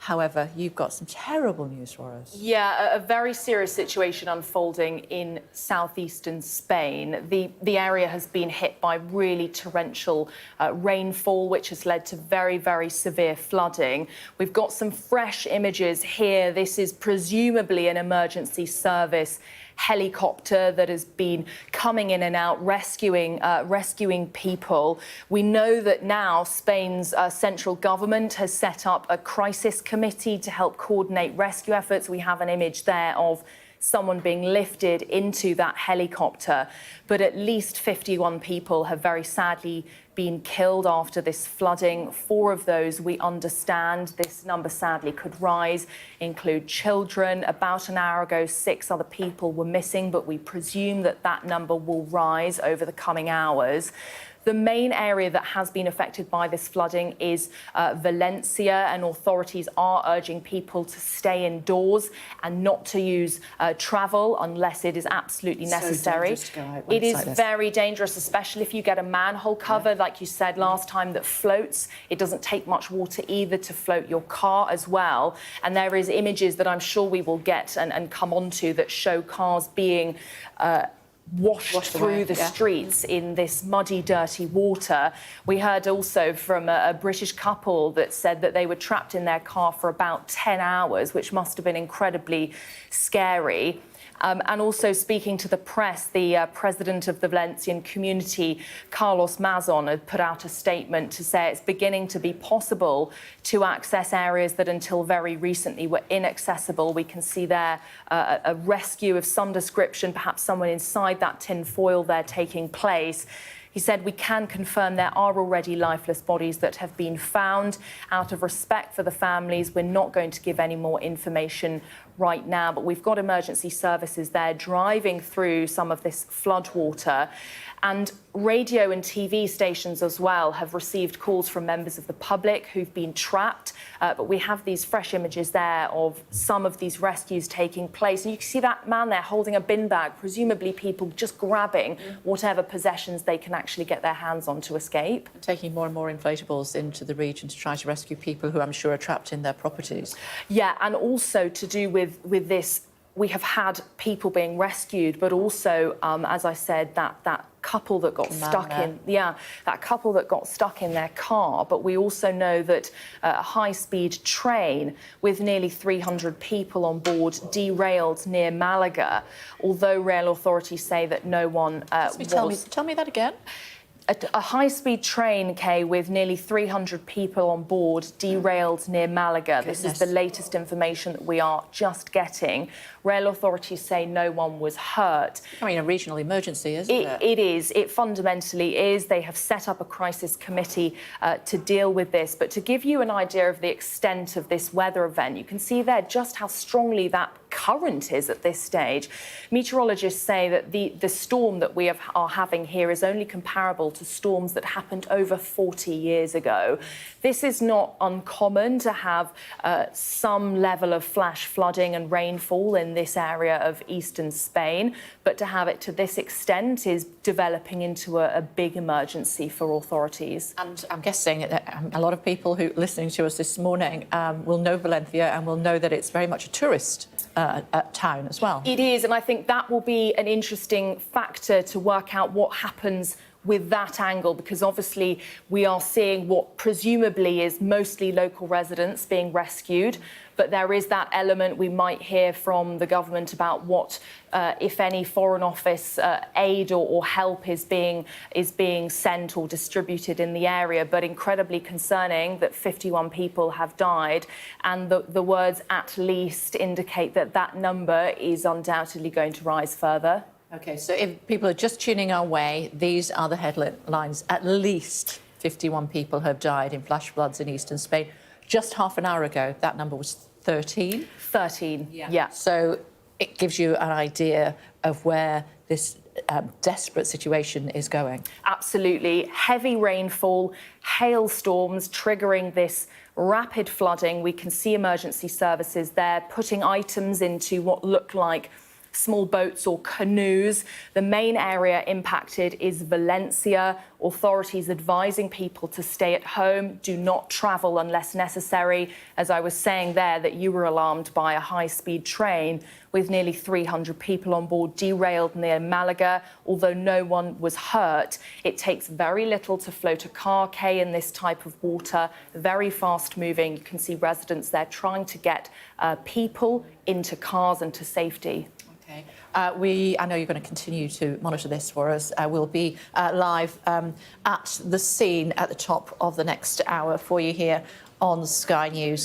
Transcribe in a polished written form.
However, you've got some terrible news for us. Yeah, a very serious situation unfolding in southeastern Spain. The area has been hit by really torrential rainfall, which has led to very, very severe flooding. We've got some fresh images here. This is presumably an emergency service helicopter that has been coming in and out, rescuing people. We know that now Spain's central government has set up a crisis committee to help coordinate rescue efforts. We have an image there of someone being lifted into that helicopter. But at least 51 people have very sadly been killed after this flooding. 4 of those, we understand, this number sadly could rise, include children. About an hour ago, 6 other people were missing, but we presume that that number will rise over the coming hours. The main area that has been affected by this flooding is Valencia, and authorities are urging people to stay indoors and not to use travel unless it is absolutely necessary. It is very dangerous, especially if you get a manhole cover, like you said last time, that floats. It doesn't take much water either to float your car as well. And there is images that I'm sure we will get and come onto that show cars being washed through the streets in this muddy, dirty water. We heard also from a British couple that said that they were trapped in their car for about 10 hours, which must have been incredibly scary. And also speaking to the press, the president of the Valencian community, Carlos Mazon, had put out a statement to say it's beginning to be possible to access areas that until very recently were inaccessible. We can see there a rescue of some description, perhaps someone inside that tin foil there taking place. He said, we can confirm there are already lifeless bodies that have been found. Out of respect for the families, we're not going to give any more information right now, but we've got emergency services there driving through some of this flood water. And radio and TV stations as well have received calls from members of the public who've been trapped. But we have these fresh images there of some of these rescues taking place. And you can see that man there holding a bin bag, presumably people just grabbing whatever possessions they can actually get their hands on to escape. Taking more and more inflatables into the region to try to rescue people who I'm sure are trapped in their properties. Yeah, and also to do with this, we have had people being rescued, but also, as I said, that couple that got stuck in, that couple that got stuck in their car. But we also know that a high-speed train with nearly 300 people on board derailed near Malaga, although rail authorities say that no one Tell me that again. A high-speed train, Kay, with nearly 300 people on board derailed near Malaga. This is the latest information that we are just getting. Rail authorities say no one was hurt. I mean, a regional emergency, isn't it? It is. It fundamentally is. They have set up a crisis committee to deal with this. But to give you an idea of the extent of this weather event, you can see there just how strongly that current is at this stage. Meteorologists say that the storm that we are having here is only comparable to storms that happened over 40 years ago. This is not uncommon to have some level of flash flooding and rainfall in this area of eastern Spain, but to have it to this extent is developing into a big emergency for authorities. And I'm guessing that a lot of people who are listening to us this morning will know Valencia and will know that it's very much a tourist town as well. It is, and I think that will be an interesting factor to work out what happens with that angle, because obviously we are seeing what presumably is mostly local residents being rescued, but there is that element we might hear from the government about what, if any, Foreign Office aid or help is being sent or distributed in the area. But incredibly concerning that 51 people have died, and the words "at least" indicate that that number is undoubtedly going to rise further. OK, so if people are just tuning our way, these are the headlines. At least 51 people have died in flash floods in eastern Spain. Just half an hour ago, that number was 13. 13, yeah. So it gives you an idea of where this desperate situation is going. Absolutely. Heavy rainfall, hailstorms triggering this rapid flooding. We can see emergency services there putting items into what look like small boats or canoes. The main area impacted is Valencia. Authorities advising people to stay at home, do not travel unless necessary. As I was saying there, that you were alarmed by a high-speed train with nearly 300 people on board derailed near Malaga. Although no one was hurt, it takes very little to float a car, Kay, in this type of water. Very fast-moving. You can see residents there trying to get people into cars and to safety. Okay. I know you're going to continue to monitor this for us. We'll be live at the scene at the top of the next hour for you here on Sky News.